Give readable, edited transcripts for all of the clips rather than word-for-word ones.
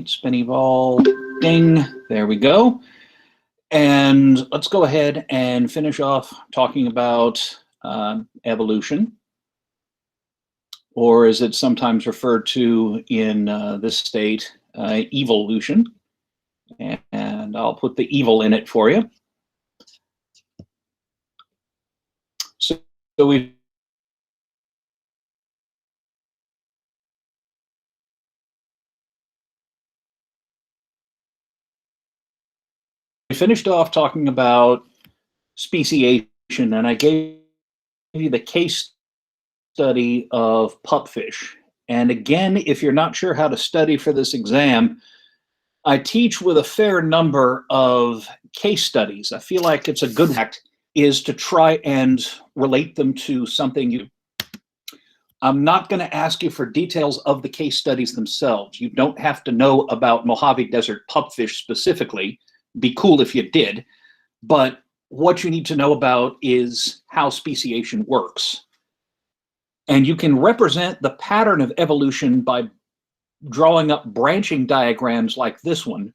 right, spinny ball, ding, there we go. And let's go ahead and finish off talking about evolution, or as it's sometimes referred to in this state, evolution. And I'll put the evil in it for you. So we finished off talking about speciation, and I gave you the case study of pupfish. And again, if you're not sure how to study for this exam, I teach with a fair number of case studies. I feel like it's a good act is to try and relate them to something you. I'm not going to ask you for details of the case studies themselves. You don't have to know about Mojave Desert pupfish specifically. Be cool if you did. But what you need to know about is how speciation works. And you can represent the pattern of evolution by drawing up branching diagrams like this one.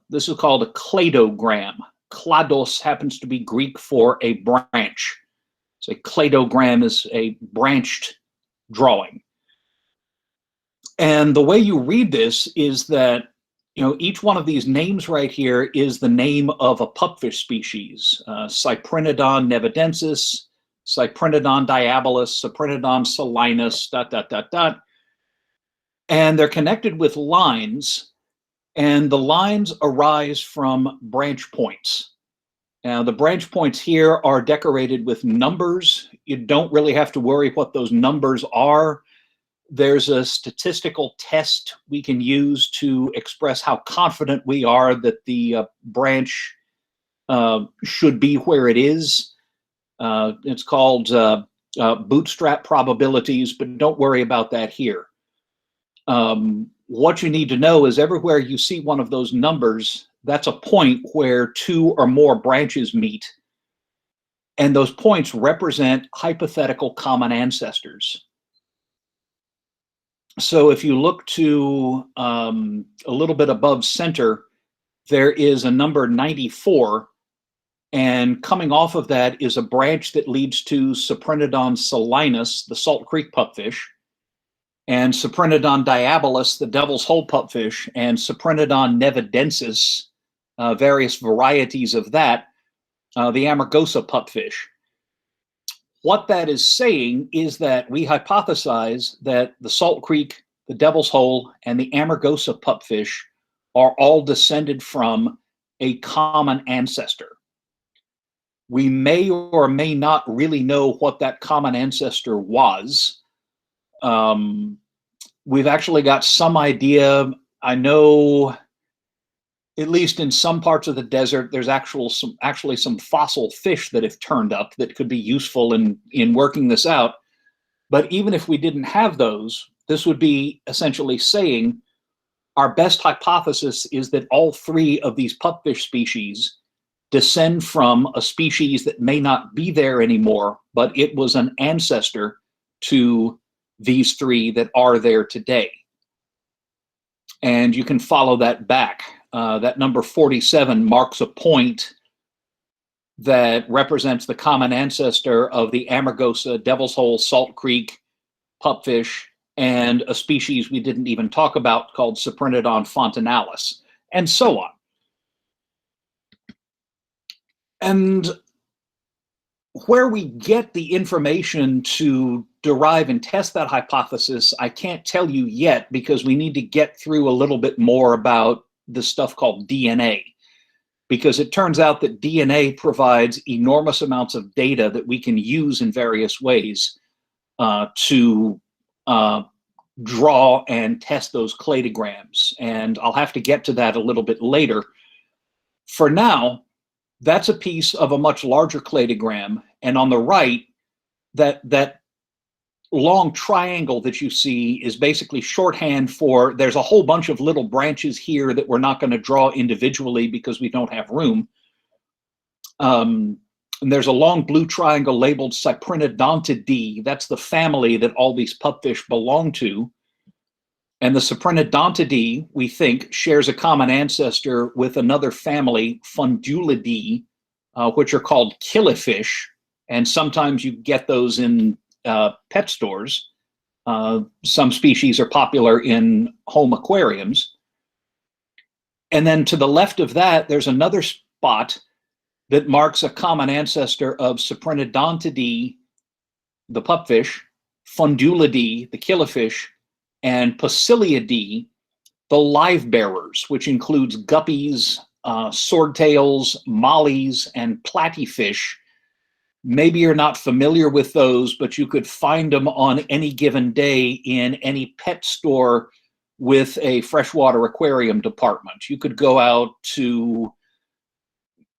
This is called a cladogram. Klados happens to be Greek for a branch. So a cladogram is a branched drawing. And the way you read this is that, you know, each one of these names right here is the name of a pupfish species. Cyprinodon nevadensis, Cyprinodon diabolus, Cyprinodon salinus, ... And they're connected with lines, and the lines arise from branch points. Now, the branch points here are decorated with numbers. You don't really have to worry what those numbers are. There's a statistical test we can use to express how confident we are that the branch should be where it is. It's called bootstrap probabilities, but don't worry about that here. What you need to know is everywhere you see one of those numbers, that's a point where two or more branches meet. And those points represent hypothetical common ancestors. So if you look to a little bit above center, there is a number 94. And coming off of that is a branch that leads to Cyprinodon salinus, the Salt Creek pupfish, and Cyprinodon diabolus, the Devil's Hole pupfish, and Cyprinodon nevadensis, various varieties of that, the Amargosa pupfish. What that is saying is that we hypothesize that the Salt Creek, the Devil's Hole, and the Amargosa pupfish are all descended from a common ancestor. We may or may not really know what that common ancestor was. We've actually got some idea. I know, at least in some parts of the desert, there's actually some fossil fish that have turned up that could be useful in working this out. But even if we didn't have those, this would be essentially saying our best hypothesis is that all three of these pupfish species descend from a species that may not be there anymore, but it was an ancestor to these three that are there today. And you can follow that back. That number 47 marks a point that represents the common ancestor of the Amargosa, Devil's Hole, Salt Creek pupfish, and a species we didn't even talk about called Cyprinodon fontinalis, and so on. And where we get the information to derive and test that hypothesis, I can't tell you yet because we need to get through a little bit more about this stuff called DNA. Because it turns out that DNA provides enormous amounts of data that we can use in various ways to draw and test those cladograms. And I'll have to get to that a little bit later. For now, that's a piece of a much larger cladogram. And on the right, that long triangle that you see is basically shorthand for there's a whole bunch of little branches here that we're not going to draw individually because we don't have room. And there's a long blue triangle labeled Cyprinodontidae. That's the family that all these pupfish belong to. And the Cyprinodontidae, we think, shares a common ancestor with another family, Fundulidae, which are called killifish. And sometimes you get those in pet stores. Some species are popular in home aquariums. And then to the left of that, there's another spot that marks a common ancestor of Cyprinodontidae, the pupfish, Fundulidae, the killifish, and Posilidae, the live bearers, which includes guppies, swordtails, mollies, and platyfish. Maybe you're not familiar with those, but you could find them on any given day in any pet store with a freshwater aquarium department. You could go out to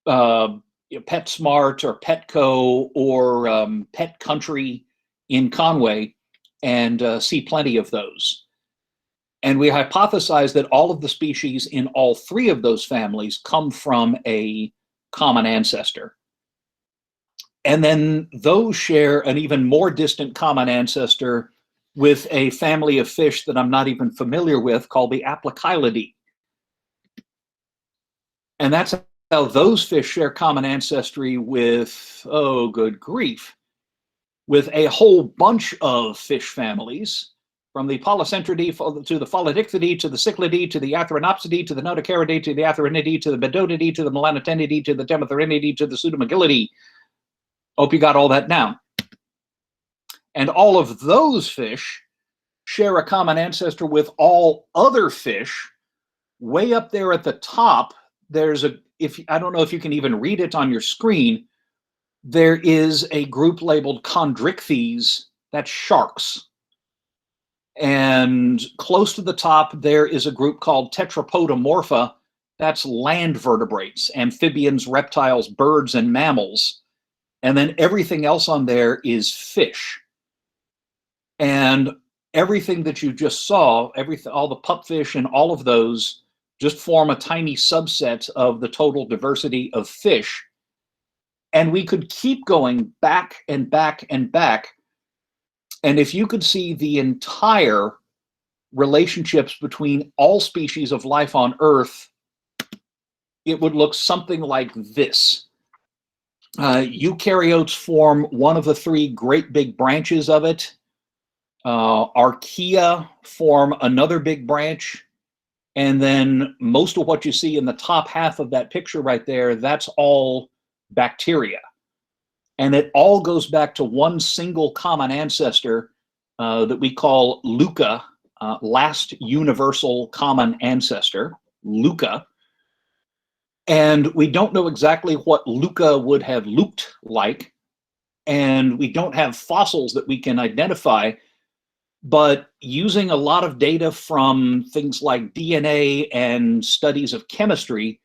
PetSmart or Petco or Pet Country in Conway and see plenty of those. And we hypothesize that all of the species in all three of those families come from a common ancestor. And then those share an even more distant common ancestor with a family of fish that I'm not even familiar with called the Aplochilidae. And that's how those fish share common ancestry with, oh, good grief, with a whole bunch of fish families, from the Polycentridae to the Pholodicthidae to the Cyclidae to the Atheronopsidae to the Notocaridae to the Atherinidae to the Bedodidae to the Melanotenidae to the Temotherinidae to the Pseudomagillidae. Hope you got all that down. And all of those fish share a common ancestor with all other fish. Way up there at the top, there's I don't know if you can even read it on your screen, there is a group labeled Chondrichthyes, that's sharks. And close to the top, there is a group called Tetrapodomorpha, that's land vertebrates, amphibians, reptiles, birds, and mammals. And then everything else on there is fish. And everything that you just saw, all the pupfish and all of those just form a tiny subset of the total diversity of fish. And we could keep going back and back and back. And if you could see the entire relationships between all species of life on Earth, it would look something like this. Eukaryotes form one of the three great big branches of it. Archaea form another big branch. And then most of what you see in the top half of that picture right there, that's all bacteria. And it all goes back to one single common ancestor that we call LUCA, last universal common ancestor, LUCA. And we don't know exactly what LUCA would have looked like. And we don't have fossils that we can identify. But using a lot of data from things like DNA and studies of chemistry,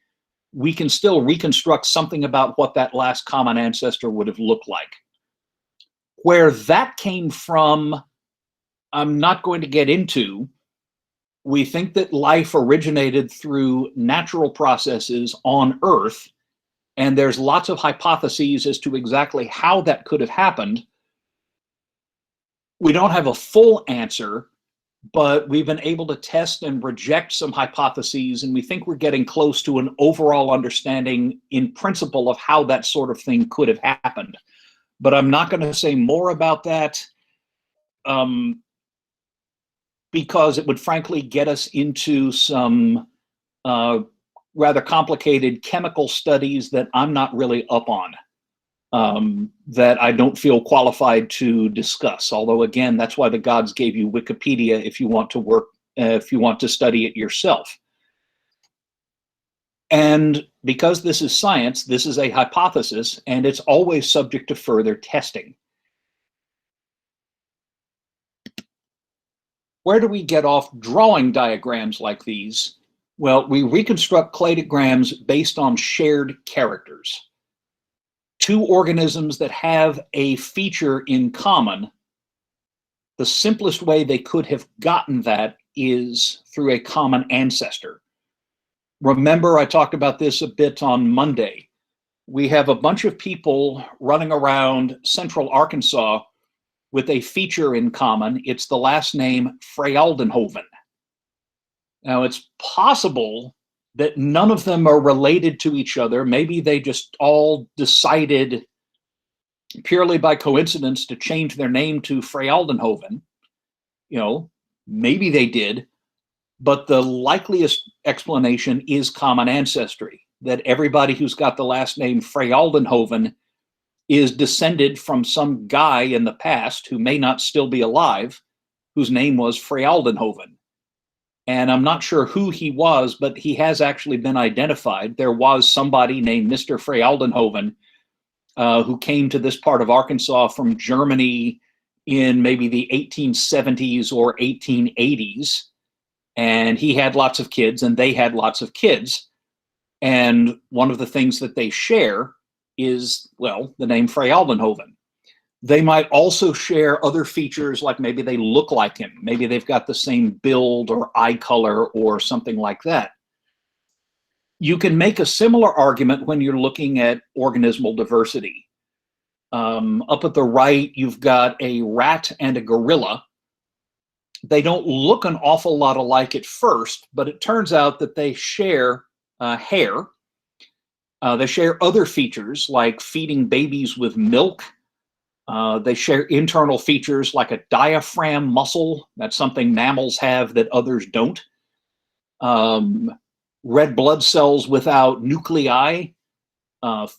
we can still reconstruct something about what that last common ancestor would have looked like. Where that came from, I'm not going to get into. We think that life originated through natural processes on Earth, and there's lots of hypotheses as to exactly how that could have happened. We don't have a full answer, but we've been able to test and reject some hypotheses, and we think we're getting close to an overall understanding in principle of how that sort of thing could have happened. But I'm not going to say more about that because it would frankly get us into some rather complicated chemical studies that I'm not really up on. That I don't feel qualified to discuss. Although again, that's why the gods gave you Wikipedia if you want to study it yourself. And because this is science, this is a hypothesis, and it's always subject to further testing. Where do we get off drawing diagrams like these? Well, we reconstruct cladograms based on shared characters. Two organisms that have a feature in common, the simplest way they could have gotten that is through a common ancestor. Remember, I talked about this a bit on Monday. We have a bunch of people running around central Arkansas with a feature in common. It's the last name Freyaldenhoven. Now, it's possible that none of them are related to each other. Maybe they just all decided purely by coincidence to change their name to Freyaldenhoven. You know, maybe they did, but the likeliest explanation is common ancestry, that everybody who's got the last name Freyaldenhoven is descended from some guy in the past who may not still be alive, whose name was Freyaldenhoven. And I'm not sure who he was, but he has actually been identified. There was somebody named Mr. Freyaldenhoven who came to this part of Arkansas from Germany in maybe the 1870s or 1880s. And he had lots of kids, and they had lots of kids. And one of the things that they share is, well, the name Freyaldenhoven. They might also share other features, like maybe they look like him. Maybe they've got the same build or eye color or something like that. You can make a similar argument when you're looking at organismal diversity. Up at the right, you've got a rat and a gorilla. They don't look an awful lot alike at first, but it turns out that they share hair. They share other features like feeding babies with milk. They share internal features like a diaphragm muscle. That's something mammals have that others don't. Red blood cells without nuclei.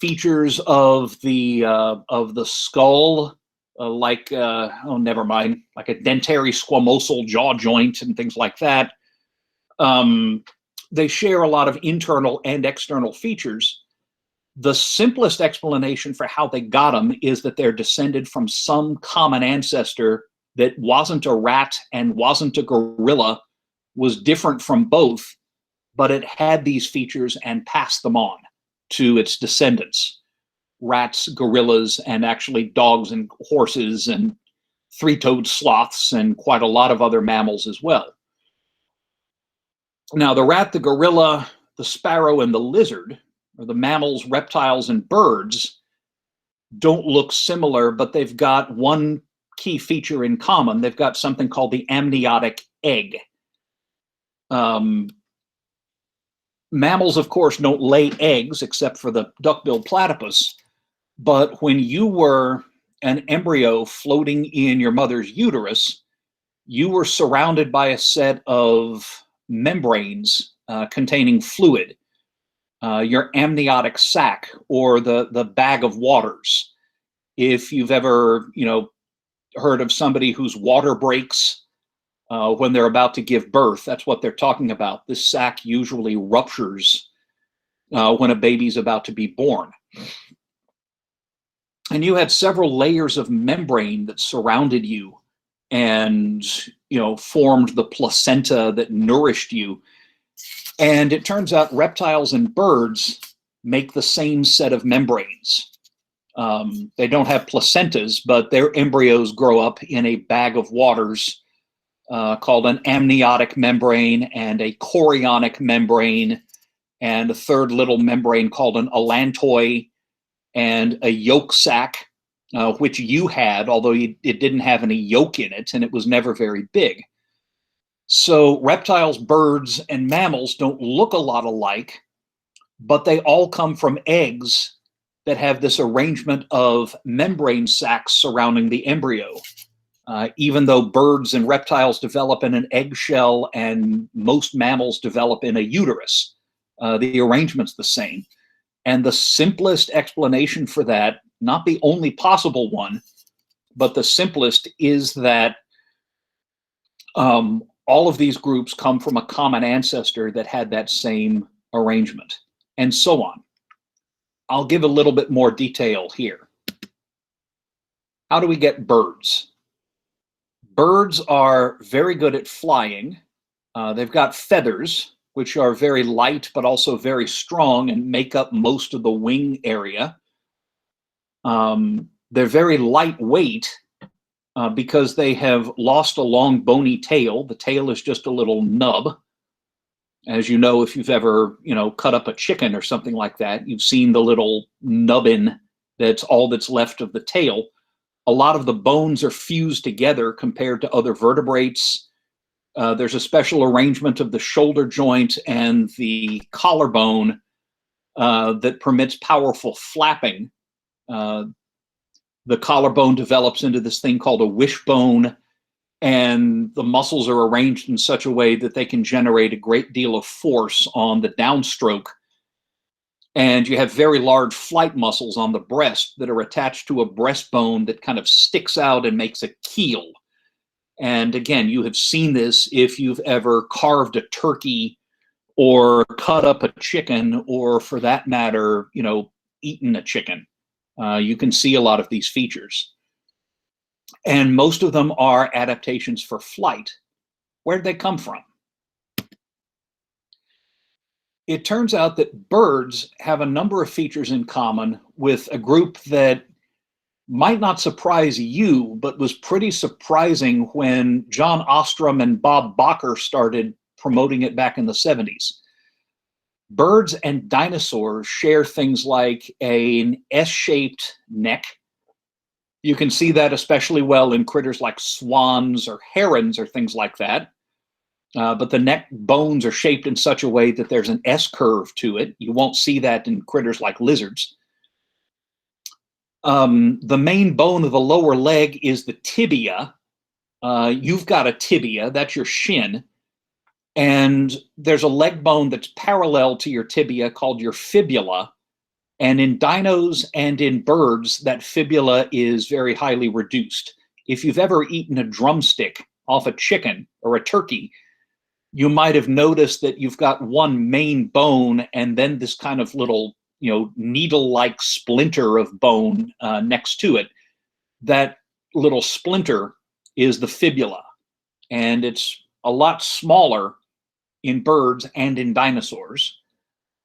Features of the skull, like oh, never mind, like a dentary squamosal jaw joint and things like that. They share a lot of internal and external features. The simplest explanation for how they got them is that they're descended from some common ancestor that wasn't a rat and wasn't a gorilla, was different from both, but it had these features and passed them on to its descendants, rats, gorillas, and actually dogs and horses and three-toed sloths and quite a lot of other mammals as well. Now, the rat, the gorilla, the sparrow, and the lizard, or the mammals, reptiles, and birds, don't look similar, but they've got one key feature in common. They've got something called the amniotic egg. Mammals, of course, don't lay eggs except for the duck-billed platypus, but when you were an embryo floating in your mother's uterus, you were surrounded by a set of membranes containing fluid. Your amniotic sac, or the bag of waters. If you've ever, heard of somebody whose water breaks when they're about to give birth, that's what they're talking about. This sac usually ruptures when a baby's about to be born. And you had several layers of membrane that surrounded you and, formed the placenta that nourished you. And it turns out reptiles and birds make the same set of membranes. They don't have placentas, but their embryos grow up in a bag of waters called an amniotic membrane and a chorionic membrane and a third little membrane called an allantoy and a yolk sac, which you had, although it didn't have any yolk in it and it was never very big. So reptiles, birds, and mammals don't look a lot alike, but they all come from eggs that have this arrangement of membrane sacs surrounding the embryo. Even though birds and reptiles develop in an eggshell and most mammals develop in a uterus, the arrangement's the same. And the simplest explanation for that, not the only possible one, but the simplest, is that all of these groups come from a common ancestor that had that same arrangement, and so on. I'll give a little bit more detail here. How do we get birds? Birds are very good at flying. They've got feathers, which are very light but also very strong and make up most of the wing area. They're very lightweight because they have lost a long bony tail. The tail is just a little nub. As you know, if you've ever, cut up a chicken or something like that, you've seen the little nubbin that's all that's left of the tail. A lot of the bones are fused together compared to other vertebrates. There's a special arrangement of the shoulder joint and the collarbone that permits powerful flapping. The collarbone develops into this thing called a wishbone, and the muscles are arranged in such a way that they can generate a great deal of force on the downstroke. And you have very large flight muscles on the breast that are attached to a breastbone that kind of sticks out and makes a keel. And again, you have seen this if you've ever carved a turkey or cut up a chicken, or for that matter, eaten a chicken. You can see a lot of these features. And most of them are adaptations for flight. Where'd they come from? It turns out that birds have a number of features in common with a group that might not surprise you, but was pretty surprising when John Ostrom and Bob Bacher started promoting it back in the 70s. Birds and dinosaurs share things like an S-shaped neck. You can see that especially well in critters like swans or herons or things like that. But the neck bones are shaped in such a way that there's an S-curve to it. You won't see that in critters like lizards. The main bone of the lower leg is the tibia. You've got a tibia, that's your shin. And there's a leg bone that's parallel to your tibia called your fibula. And in dinos and in birds, that fibula is very highly reduced. If you've ever eaten a drumstick off a chicken or a turkey, you might have noticed that you've got one main bone and then this kind of little, needle-like splinter of bone next to it. That little splinter is the fibula, and it's a lot smaller in birds and in dinosaurs.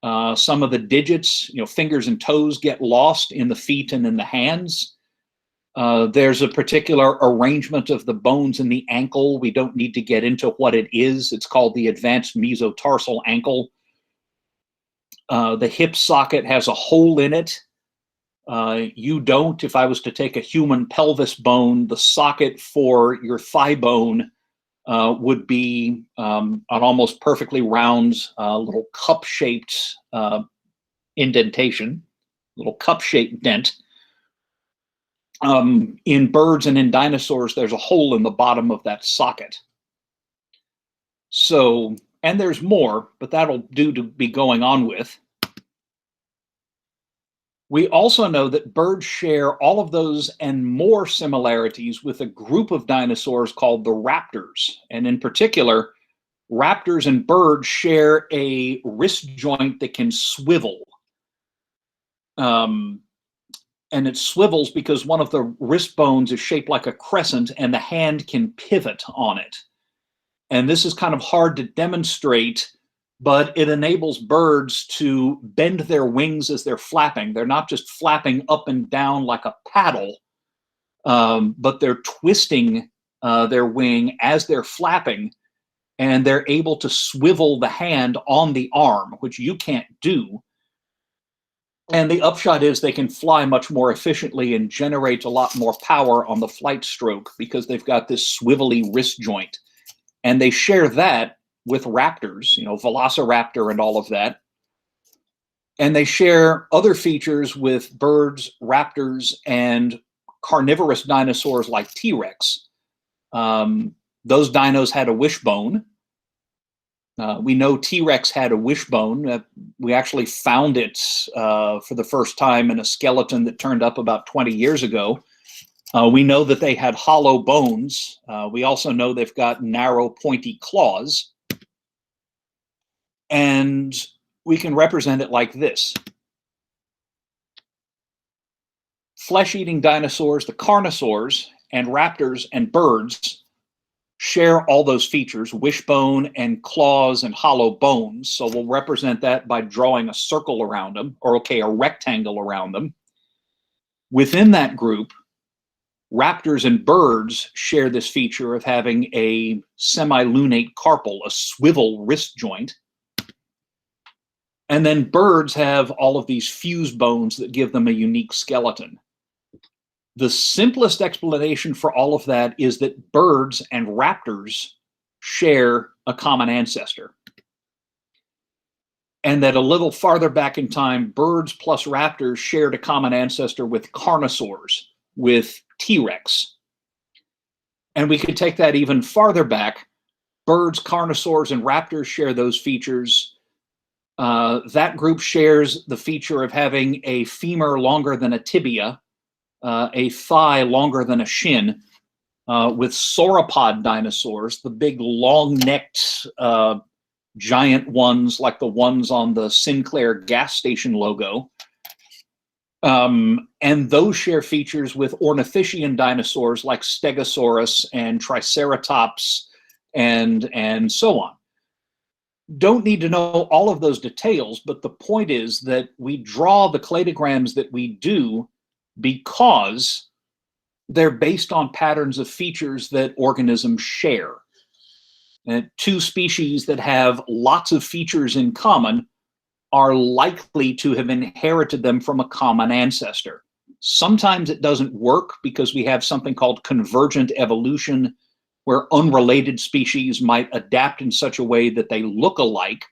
Some of the digits, fingers and toes, get lost in the feet and in the hands. There's a particular arrangement of the bones in the ankle. We don't need to get into what it is. It's called the advanced mesotarsal ankle. The hip socket has a hole in it. You don't. If I was to take a human pelvis bone, the socket for your thigh bone would be an almost perfectly round little cup-shaped indentation, little cup-shaped dent. In birds and in dinosaurs, there's a hole in the bottom of that socket. So, and there's more, but that'll do to be going on with. We also know that birds share all of those and more similarities with a group of dinosaurs called the raptors. And in particular, raptors and birds share a wrist joint that can swivel. And it swivels because one of the wrist bones is shaped like a crescent and the hand can pivot on it. And this is kind of hard to demonstrate, but it enables birds to bend their wings as they're flapping. They're not just flapping up and down like a paddle, but they're twisting their wing as they're flapping, and they're able to swivel the hand on the arm, which you can't do. And the upshot is they can fly much more efficiently and generate a lot more power on the flight stroke because they've got this swivelly wrist joint. And they share that with raptors, Velociraptor and all of that. And they share other features with birds, raptors, and carnivorous dinosaurs like T-Rex. Those dinos had a wishbone. We know T-Rex had a wishbone. We actually found it for the first time in a skeleton that turned up about 20 years ago. We know that they had hollow bones. We also know they've got narrow, pointy claws. And we can represent it like this. Flesh-eating dinosaurs, the carnosaurs, and raptors and birds share all those features, wishbone and claws and hollow bones. So we'll represent that by drawing a circle around them, or a rectangle around them. Within that group, raptors and birds share this feature of having a semilunate carpal, a swivel wrist joint. And then birds have all of these fused bones that give them a unique skeleton. The simplest explanation for all of that is that birds and raptors share a common ancestor. And that a little farther back in time, birds plus raptors shared a common ancestor with carnosaurs, with T-Rex. And we could take that even farther back. Birds, carnosaurs, and raptors share those features. That group shares the feature of having a femur longer than a tibia, a thigh longer than a shin, with sauropod dinosaurs, the big long-necked giant ones like the ones on the Sinclair gas station logo. And those share features with ornithischian dinosaurs like Stegosaurus and Triceratops and so on. Don't need to know all of those details, but the point is that we draw the cladograms that we do because they're based on patterns of features that organisms share. And two species that have lots of features in common are likely to have inherited them from a common ancestor. Sometimes it doesn't work because we have something called convergent evolution, where unrelated species might adapt in such a way that they look alike.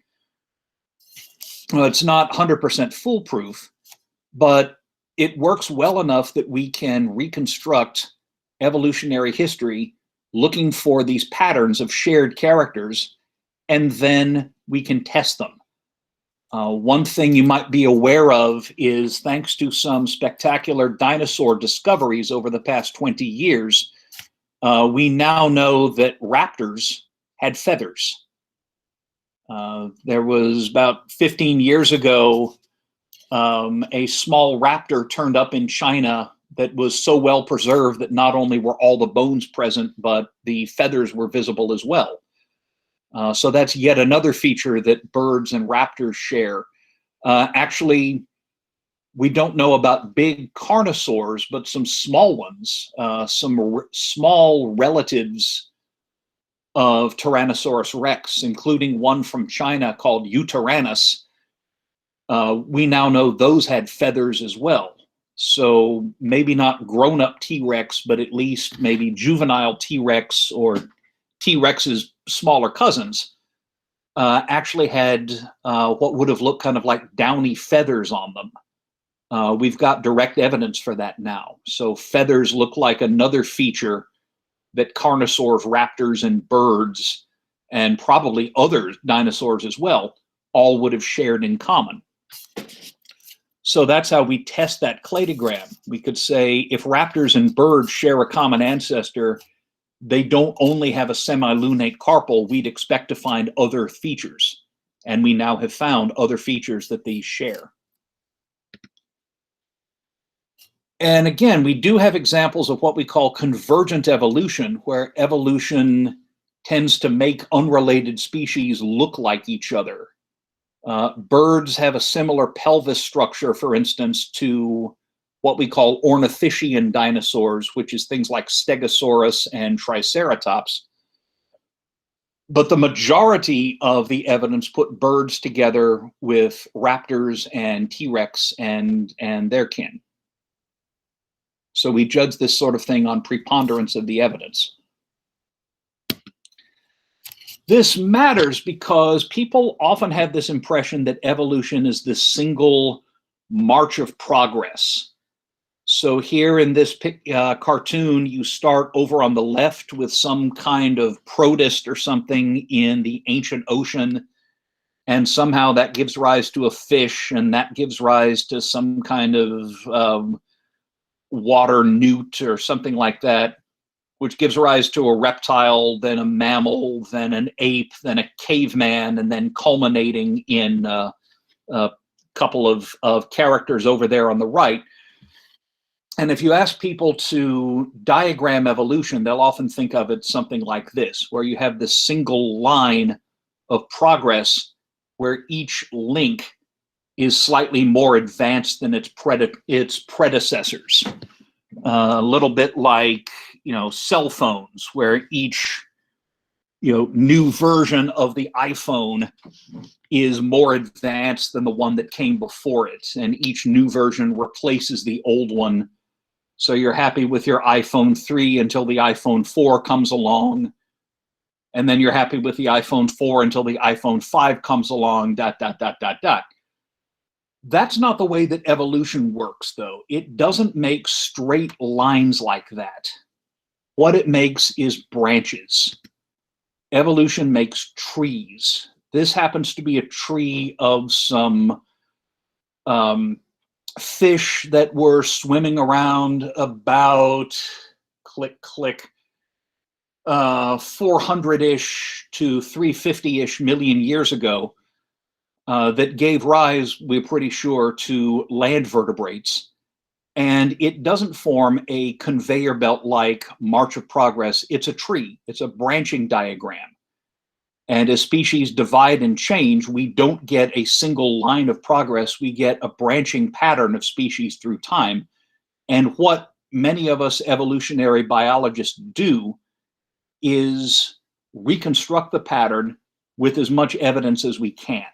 Well, it's not 100% foolproof, but it works well enough that we can reconstruct evolutionary history looking for these patterns of shared characters, and then we can test them. One thing you might be aware of is, thanks to some spectacular dinosaur discoveries over the past 20 years, we now know that raptors had feathers. There was about 15 years ago, a small raptor turned up in China that was so well preserved that not only were all the bones present, but the feathers were visible as well. So that's yet another feature that birds and raptors share. Actually, we don't know about big carnosaurs, but some small ones, some small relatives of Tyrannosaurus rex, including one from China called Utyrannus. We now know those had feathers as well. So maybe not grown-up T-Rex, but at least maybe juvenile T-Rex or T-Rex's smaller cousins actually had what would have looked kind of like downy feathers on them. We've got direct evidence for that now. So feathers look like another feature that carnosaurs, raptors, and birds, and probably other dinosaurs as well, all would have shared in common. So that's how we test that cladogram. We could say if raptors and birds share a common ancestor, they don't only have a semilunate carpal, we'd expect to find other features. And we now have found other features that these share. And again, we do have examples of what we call convergent evolution, where evolution tends to make unrelated species look like each other. Birds have a similar pelvis structure, for instance, to what we call ornithischian dinosaurs, which is things like Stegosaurus and Triceratops. But the majority of the evidence put birds together with raptors and T-Rex and their kin. So we judge this sort of thing on preponderance of the evidence. This matters because people often have this impression that evolution is this single march of progress. So here in this cartoon, you start over on the left with some kind of protist or something in the ancient ocean, and somehow that gives rise to a fish, and that gives rise to some kind of water newt or something like that, which gives rise to a reptile, then a mammal, then an ape, then a caveman, and then culminating in a couple of characters over there on the right. And if you ask people to diagram evolution, they'll often think of it something like this, where you have this single line of progress where each link is slightly more advanced than its predecessors. A little bit like, cell phones, where each, new version of the iPhone is more advanced than the one that came before it, and each new version replaces the old one. So you're happy with your iPhone 3 until the iPhone 4 comes along. And then you're happy with the iPhone 4 until the iPhone 5 comes along, ... That's not the way that evolution works, though. It doesn't make straight lines like that. What it makes is branches. Evolution makes trees. This happens to be a tree of some fish that were swimming around about, click, click, 400-ish to 350-ish million years ago, that gave rise, we're pretty sure, to land vertebrates. And it doesn't form a conveyor belt-like march of progress. It's a tree. It's a branching diagram. And as species divide and change, we don't get a single line of progress. We get a branching pattern of species through time. And what many of us evolutionary biologists do is reconstruct the pattern with as much evidence as we can.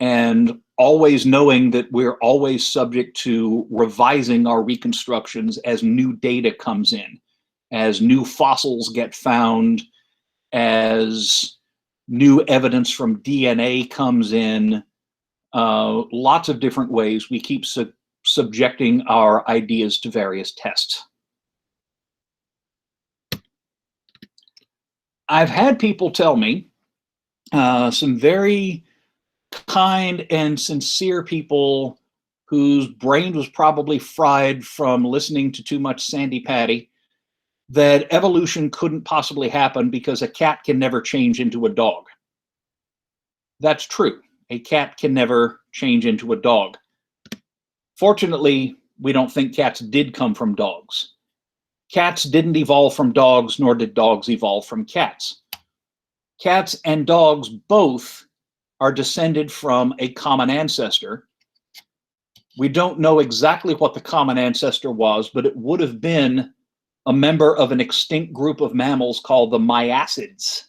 And always knowing that we're always subject to revising our reconstructions as new data comes in, as new fossils get found, as new evidence from DNA comes in, lots of different ways we keep subjecting our ideas to various tests. I've had people tell me, some very kind and sincere people whose brain was probably fried from listening to too much Sandy Patty, that evolution couldn't possibly happen because a cat can never change into a dog. That's true. A cat can never change into a dog. Fortunately, we don't think cats did come from dogs. Cats didn't evolve from dogs, nor did dogs evolve from cats. Cats and dogs both are descended from a common ancestor. We don't know exactly what the common ancestor was, but it would have been a member of an extinct group of mammals called the Miacids.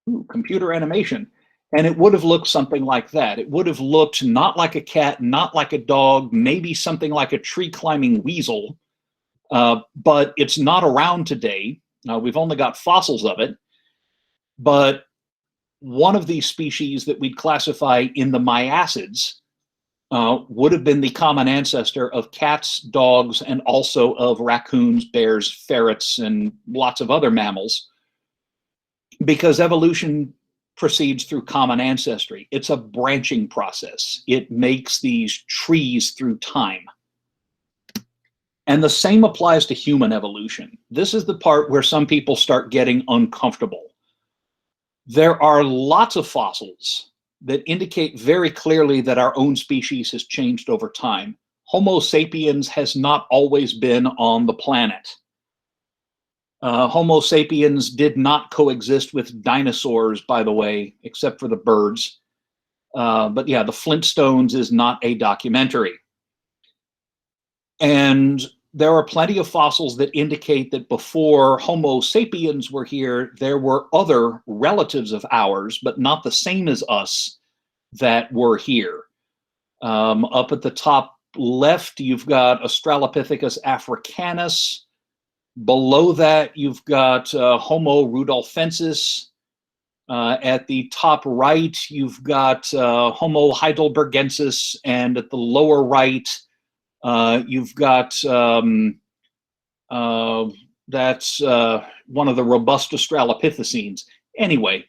Ooh, computer animation. And it would have looked something like that. It would have looked not like a cat, not like a dog, maybe something like a tree-climbing weasel, but it's not around today. We've only got fossils of it. But one of these species that we'd classify in the Miacids would have been the common ancestor of cats, dogs, and also of raccoons, bears, ferrets, and lots of other mammals, because evolution proceeds through common ancestry. It's a branching process. It makes these trees through time. And the same applies to human evolution. This is the part where some people start getting uncomfortable. There are lots of fossils that indicate very clearly that our own species has changed over time. Homo sapiens has not always been on the planet. Homo sapiens did not coexist with dinosaurs, by the way, except for the birds. But yeah, the Flintstones is not a documentary. And there are plenty of fossils that indicate that before Homo sapiens were here, there were other relatives of ours, but not the same as us, that were here. Up at the top left, you've got Australopithecus africanus. Below that, you've got Homo rudolfensis. At the top right, you've got Homo heidelbergensis, and at the lower right, you've got that's one of the robust Australopithecines. Anyway,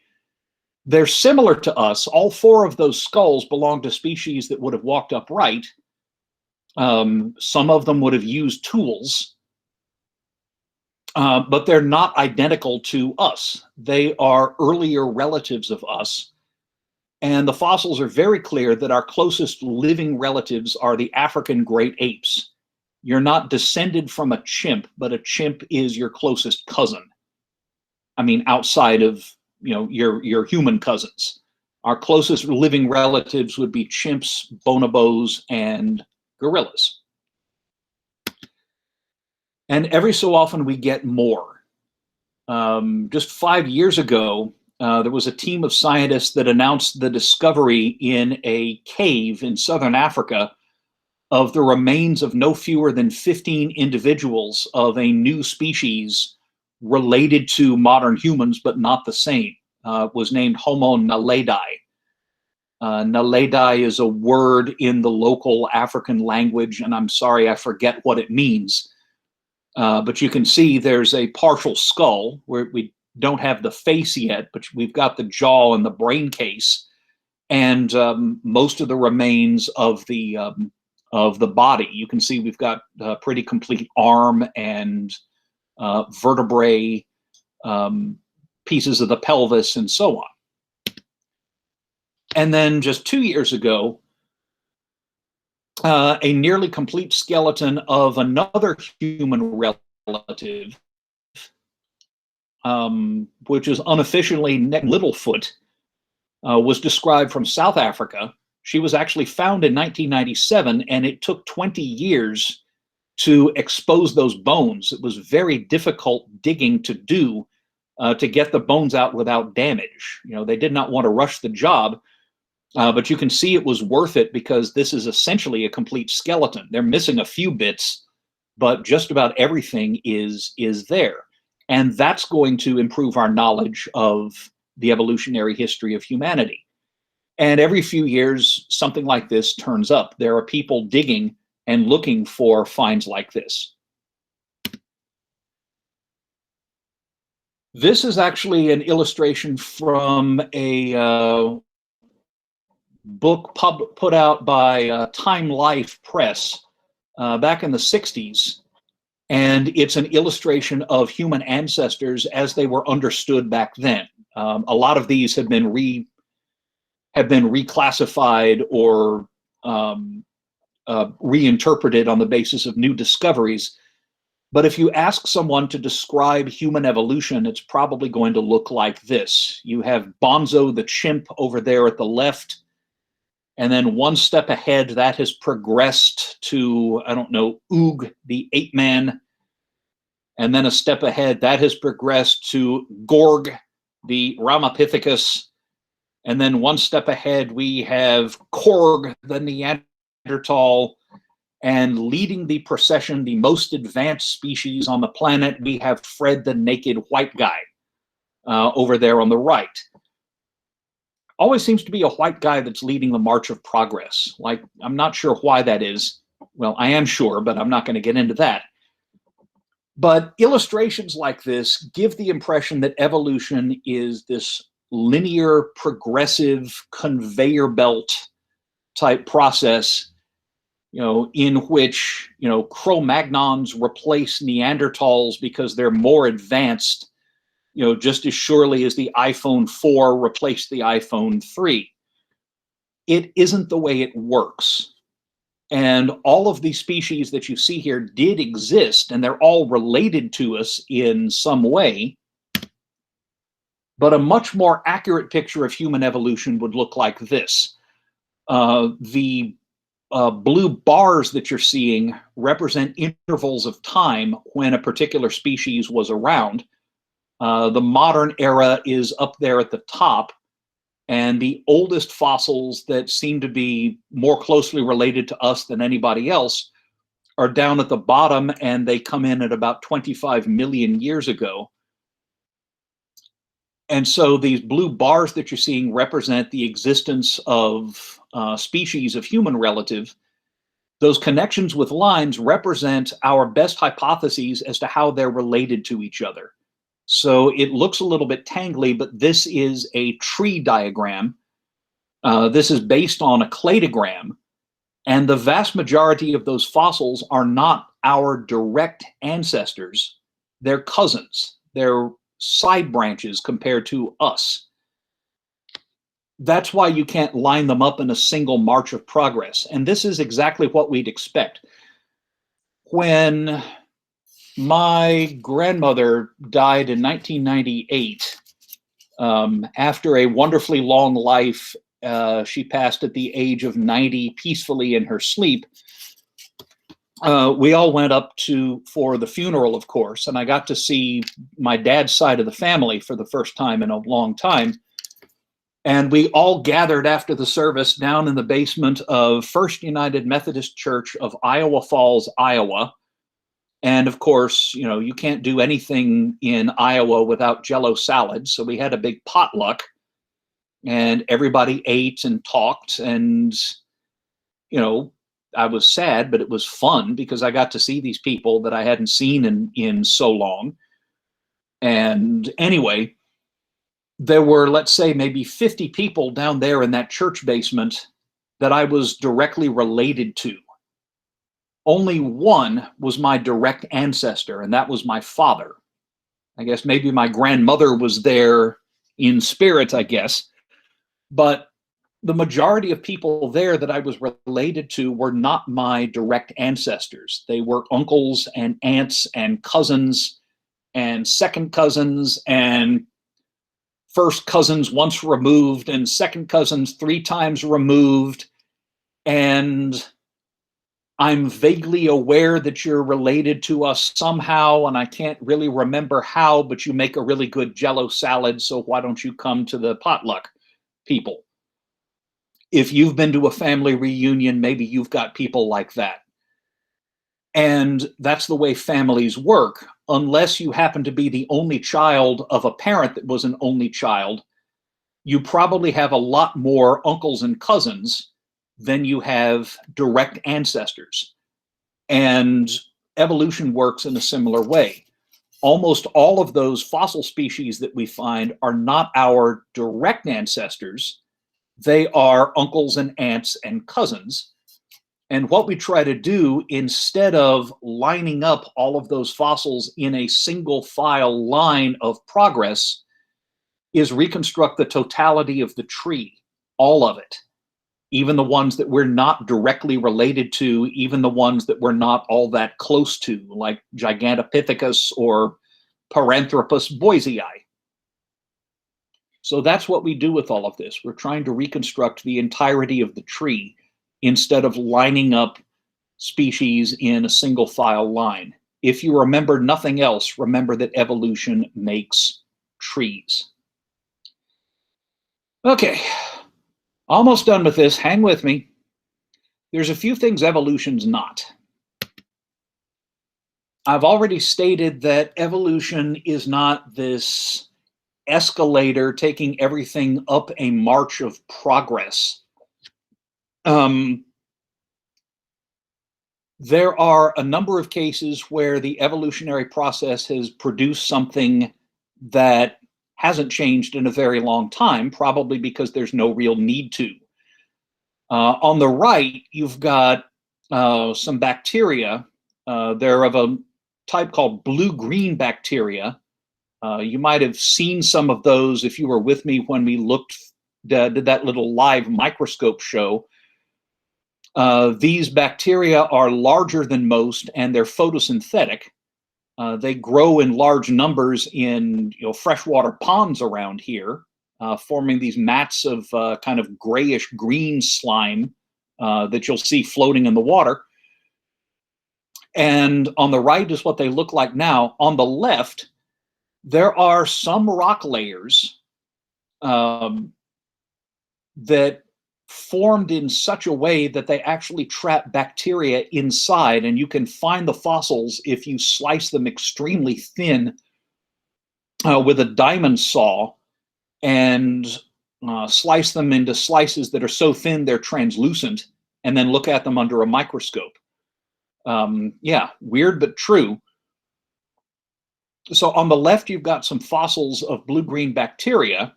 they're similar to us. All four of those skulls belong to species that would have walked upright. Some of them would have used tools. But they're not identical to us. They are earlier relatives of us. And the fossils are very clear that our closest living relatives are the African great apes. You're not descended from a chimp, but a chimp is your closest cousin. I mean, outside of, you know, your human cousins. Our closest living relatives would be chimps, bonobos, and gorillas. And every so often we get more. Just 5 years ago, there was a team of scientists that announced the discovery in a cave in southern Africa of the remains of no fewer than 15 individuals of a new species related to modern humans, but not the same. Was named Homo naledi. Naledi is a word in the local African language, and I'm sorry, I forget what it means. But you can see there's a partial skull where we don't have the face yet, but we've got the jaw and the brain case, and most of the remains of the body. You can see we've got a pretty complete arm and vertebrae, pieces of the pelvis, and so on. And then just 2 years ago, a nearly complete skeleton of another human relative, which is unofficially Littlefoot, was described from South Africa. She was actually found in 1997, and it took 20 years to expose those bones. It was very difficult digging to do to get the bones out without damage. You know, they did not want to rush the job, but you can see it was worth it because this is essentially a complete skeleton. They're missing a few bits, but just about everything is there. And that's going to improve our knowledge of the evolutionary history of humanity. And every few years, something like this turns up. There are people digging and looking for finds like this. This is actually an illustration from a book put out by Time Life Press back in the 60s. And it's an illustration of human ancestors as they were understood back then. A lot of these have been reclassified or reinterpreted on the basis of new discoveries. But if you ask someone to describe human evolution, it's probably going to look like this. You have Bonzo the chimp over there at the left, and then one step ahead, that has progressed to, I don't know, Oog the ape man. And then a step ahead, that has progressed to Gorg the Ramapithecus. And then one step ahead, we have Korg the Neanderthal. And leading the procession, the most advanced species on the planet, we have Fred the naked white guy over there on the right. Always seems to be a white guy that's leading the march of progress. Like, I'm not sure why that is. Well, I am sure, but I'm not going to get into that. But illustrations like this give the impression that evolution is this linear, progressive, conveyor belt type process, you know, in which, you know, Cro-Magnons replace Neanderthals because they're more advanced, you know, just as surely as the iPhone 4 replaced the iPhone 3. It isn't the way it works. And all of these species that you see here did exist, and they're all related to us in some way. But a much more accurate picture of human evolution would look like this. The blue bars that you're seeing represent intervals of time when a particular species was around. The modern era is up there at the top, and the oldest fossils that seem to be more closely related to us than anybody else are down at the bottom, and they come in at about 25 million years ago. And so these blue bars that you're seeing represent the existence of species of human relative. Those connections with lines represent our best hypotheses as to how they're related to each other. So it looks a little bit tangly, but this is a tree diagram. This is based on a cladogram, and the vast majority of those fossils are not our direct ancestors. They're cousins. They're side branches compared to us. That's why you can't line them up in a single march of progress. And this is exactly what we'd expect. When my grandmother died in 1998, after a wonderfully long life. She passed at the age of 90 peacefully in her sleep. We all went up for the funeral, of course, and I got to see my dad's side of the family for the first time in a long time. And we all gathered after the service down in the basement of First United Methodist Church of Iowa Falls, Iowa. And of course, you know, you can't do anything in Iowa without Jello salad. So we had a big potluck and everybody ate and talked. And, you know, I was sad, but it was fun because I got to see these people that I hadn't seen in so long. And anyway, there were, let's say, maybe 50 people down there in that church basement that I was directly related to. Only one was my direct ancestor, and that was my father. I guess maybe my grandmother was there in spirit, I guess. But the majority of people there that I was related to were not my direct ancestors. They were uncles and aunts and cousins and second cousins and first cousins once removed and second cousins 3 times removed. And I'm vaguely aware that you're related to us somehow, and I can't really remember how, but you make a really good Jello salad, so why don't you come to the potluck, people? If you've been to a family reunion, maybe you've got people like that. And that's the way families work. Unless you happen to be the only child of a parent that was an only child, you probably have a lot more uncles and cousins than you have direct ancestors. And evolution works in a similar way. Almost all of those fossil species that we find are not our direct ancestors. They are uncles and aunts and cousins. And what we try to do, instead of lining up all of those fossils in a single file line of progress, is reconstruct the totality of the tree, all of it. Even the ones that we're not directly related to, even the ones that we're not all that close to, like Gigantopithecus or Paranthropus boisei. So that's what we do with all of this. We're trying to reconstruct the entirety of the tree instead of lining up species in a single file line. If you remember nothing else, remember that evolution makes trees. Okay. Almost done with this. Hang with me. There's a few things evolution's not. I've already stated that evolution is not this escalator taking everything up a march of progress. There are a number of cases where the evolutionary process has produced something that hasn't changed in a very long time, probably because there's no real need to. On the right, you've got some bacteria. They're of a type called blue-green bacteria. You might have seen some of those if you were with me when we did that little live microscope show. These bacteria are larger than most, and they're photosynthetic. They grow in large numbers in freshwater ponds around here, forming these mats of kind of grayish green slime that you'll see floating in the water. And on the right is what they look like now. On the left, there are some rock layers that formed in such a way that they actually trap bacteria inside, and you can find the fossils if you slice them extremely thin with a diamond saw and slice them into slices that are so thin they're translucent, and then look at them under a microscope. Yeah, weird but true. So on the left, you've got some fossils of blue-green bacteria.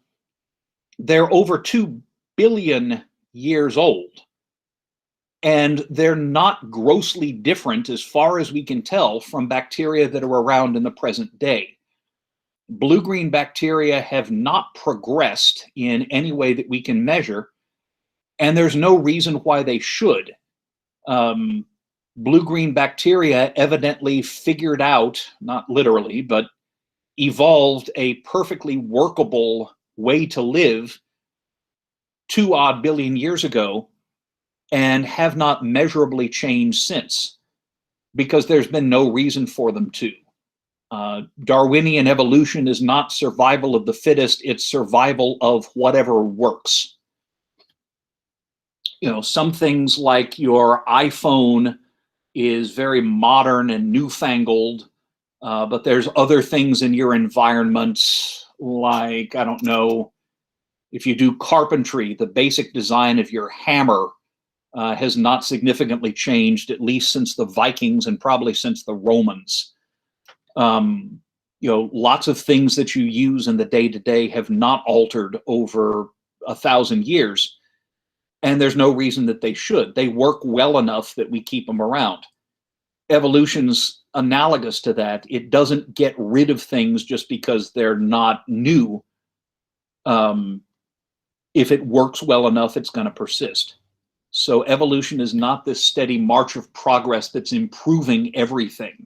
They're over 2 billion years old, and they're not grossly different, as far as we can tell, from bacteria that are around in the present day. Blue-green bacteria have not progressed in any way that we can measure, and there's no reason why they should. Blue-green bacteria evidently figured out, not literally, but evolved a perfectly workable way to live 2 odd billion years ago, and have not measurably changed since, because there's been no reason for them to. Darwinian evolution is not survival of the fittest, it's survival of whatever works. You know, some things like your iPhone is very modern and newfangled, but there's other things in your environment, like, I don't know, if you do carpentry, the basic design of your hammer has not significantly changed, at least since the Vikings and probably since the Romans. You know, lots of things that you use in the day-to-day have not altered over 1,000 years, and there's no reason that they should. They work well enough that we keep them around. Evolution's analogous to that. It doesn't get rid of things just because they're not new. If it works well enough, it's going to persist. So evolution is not this steady march of progress that's improving everything.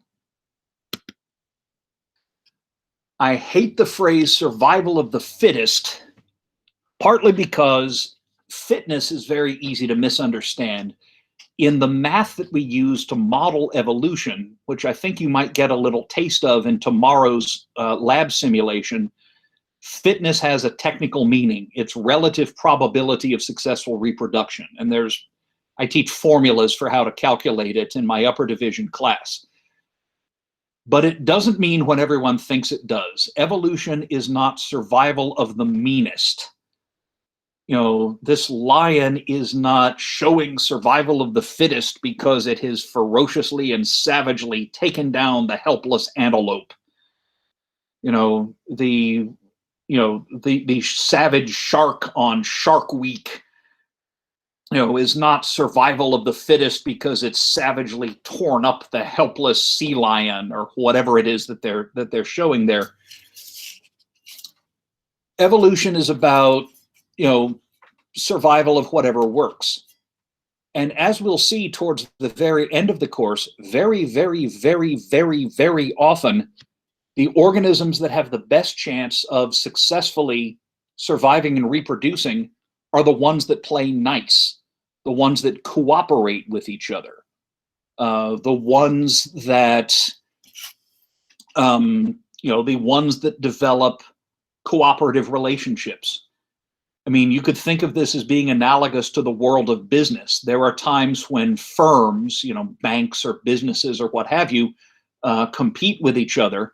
I hate the phrase survival of the fittest, partly because fitness is very easy to misunderstand. In the math that we use to model evolution, which I think you might get a little taste of in tomorrow's lab simulation, fitness has a technical meaning. It's relative probability of successful reproduction. And I teach formulas for how to calculate it in my upper division class. But it doesn't mean what everyone thinks it does. Evolution is not survival of the meanest. You know, this lion is not showing survival of the fittest because it has ferociously and savagely taken down the helpless antelope. You know, the savage shark on Shark Week, you know, is not survival of the fittest because it's savagely torn up the helpless sea lion or whatever it is that they're showing there. Evolution is about, you know, survival of whatever works. And as we'll see towards the very end of the course, very, very, very, very, very often, the organisms that have the best chance of successfully surviving and reproducing are the ones that play nice, the ones that cooperate with each other, the ones that, the ones that develop cooperative relationships. I mean, you could think of this as being analogous to the world of business. There are times when firms, you know, banks or businesses or what have you, compete with each other,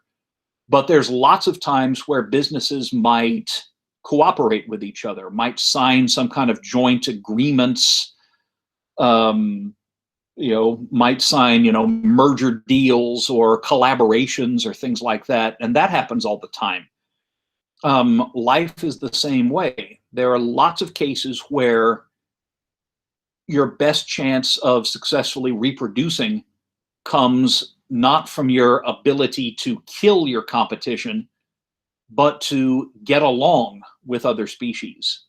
but there's lots of times where businesses might cooperate with each other, might sign some kind of joint agreements, might sign, merger deals or collaborations or things like that. And that happens all the time. Life is the same way. There are lots of cases where your best chance of successfully reproducing comes not from your ability to kill your competition, but to get along with other species.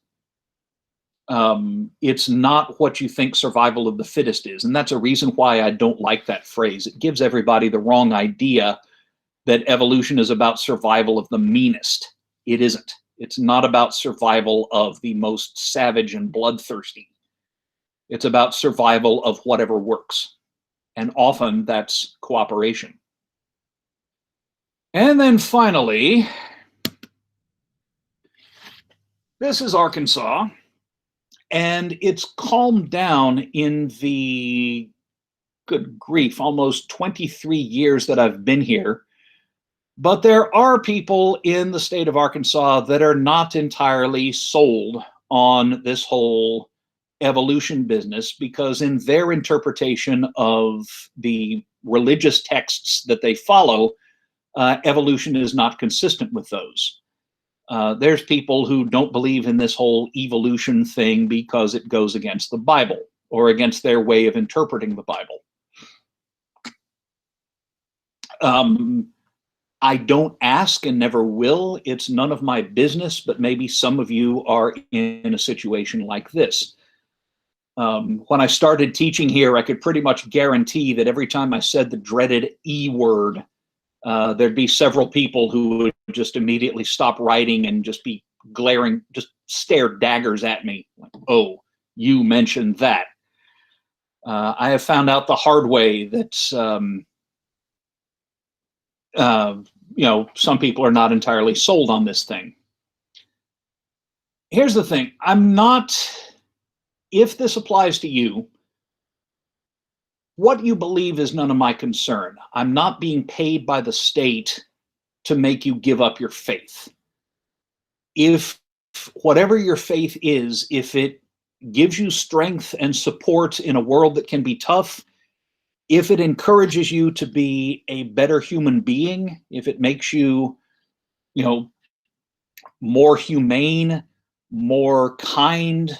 It's not what you think survival of the fittest is. And that's a reason why I don't like that phrase. It gives everybody the wrong idea that evolution is about survival of the meanest. It isn't. It's not about survival of the most savage and bloodthirsty. It's about survival of whatever works. And often that's cooperation. And then finally, this is Arkansas. And it's calmed down in the, good grief, almost 23 years that I've been here. But there are people in the state of Arkansas that are not entirely sold on this whole evolution business, because in their interpretation of the religious texts that they follow, evolution is not consistent with those. There's people who don't believe in this whole evolution thing because it goes against the Bible or against their way of interpreting the Bible. I don't ask and never will. It's none of my business, but maybe some of you are in a situation like this. When I started teaching here, I could pretty much guarantee that every time I said the dreaded E word, there'd be several people who would just immediately stop writing and just be glaring, just stare daggers at me. Like, oh, you mentioned that. I have found out the hard way that you know, some people are not entirely sold on this thing. Here's the thing. I'm not, if this applies to you, what you believe is none of my concern. I'm not being paid by the state to make you give up your faith. If whatever your faith is, if it gives you strength and support in a world that can be tough, if it encourages you to be a better human being, if it makes you, you know, more humane, more kind,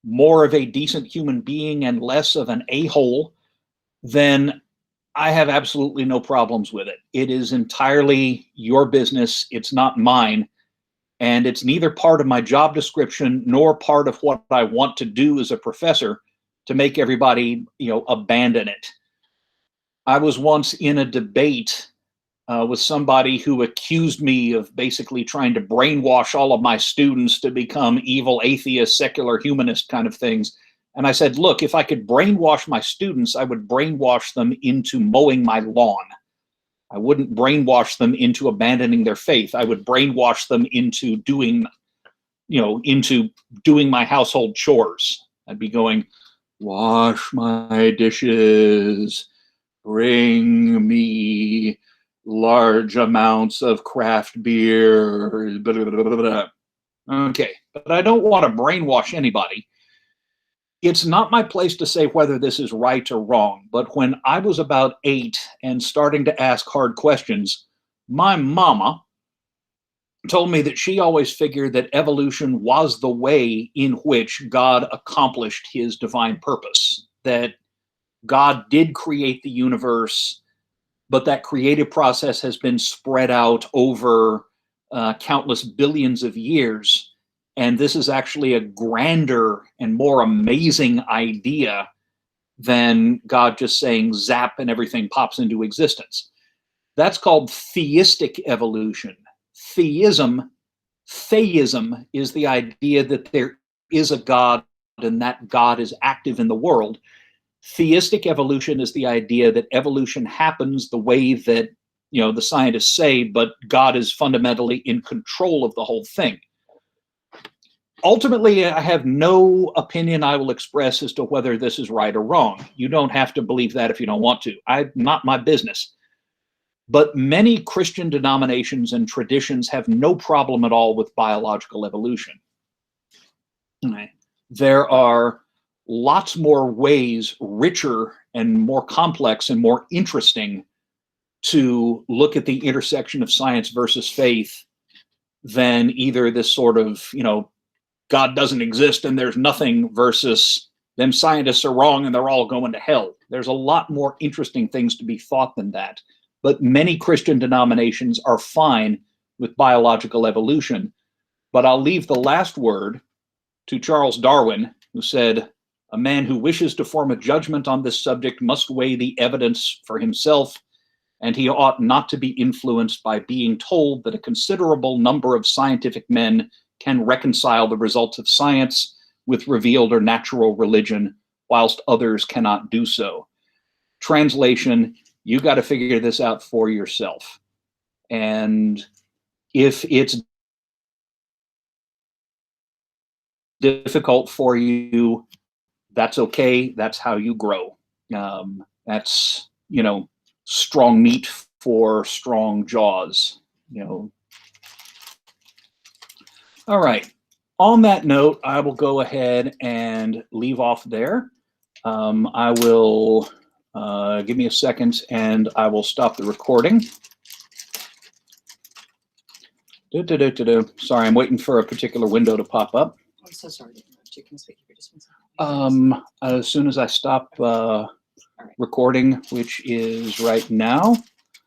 more of a decent human being and less of an a-hole, then I have absolutely no problems with it. It is entirely your business. It's not mine. And it's neither part of my job description nor part of what I want to do as a professor to make everybody, you know, abandon it. I was once in a debate with somebody who accused me of basically trying to brainwash all of my students to become evil atheist, secular humanist kind of things. And I said, look, if I could brainwash my students, I would brainwash them into mowing my lawn. I wouldn't brainwash them into abandoning their faith. I would brainwash them into doing, you know, into doing my household chores. I'd be going, wash my dishes, bring me large amounts of craft beer, blah, blah, blah, blah. Okay, but I don't want to brainwash anybody. It's not my place to say whether this is right or wrong, but when I was about 8 and starting to ask hard questions, my mama told me that she always figured that evolution was the way in which God accomplished his divine purpose, that God did create the universe, but that creative process has been spread out over countless billions of years. And this is actually a grander and more amazing idea than God just saying zap and everything pops into existence. That's called theistic evolution. Theism is the idea that there is a God and that God is active in the world. Theistic evolution is the idea that evolution happens the way that, you know, the scientists say, but God is fundamentally in control of the whole thing. Ultimately, I have no opinion I will express as to whether this is right or wrong. You don't have to believe that if you don't want to. Not my business. But many Christian denominations and traditions have no problem at all with biological evolution. There are lots more ways, richer and more complex and more interesting, to look at the intersection of science versus faith than either this sort of, you know, God doesn't exist and there's nothing versus them scientists are wrong and they're all going to hell. There's a lot more interesting things to be thought than that. But many Christian denominations are fine with biological evolution. But I'll leave the last word to Charles Darwin, who said, "A man who wishes to form a judgment on this subject must weigh the evidence for himself, and he ought not to be influenced by being told that a considerable number of scientific men can reconcile the results of science with revealed or natural religion, whilst others cannot do so." Translation, you got to figure this out for yourself. And if it's difficult for you, that's okay. That's how you grow. That's, you know, strong meat for strong jaws, you know. All right. On that note, I will go ahead and leave off there. I will give me a second and I will stop the recording. Sorry, I'm waiting for a particular window to pop up. I'm so sorry to interrupt you. Can I speak for just 1 second? As soon as I stop recording, which is right now.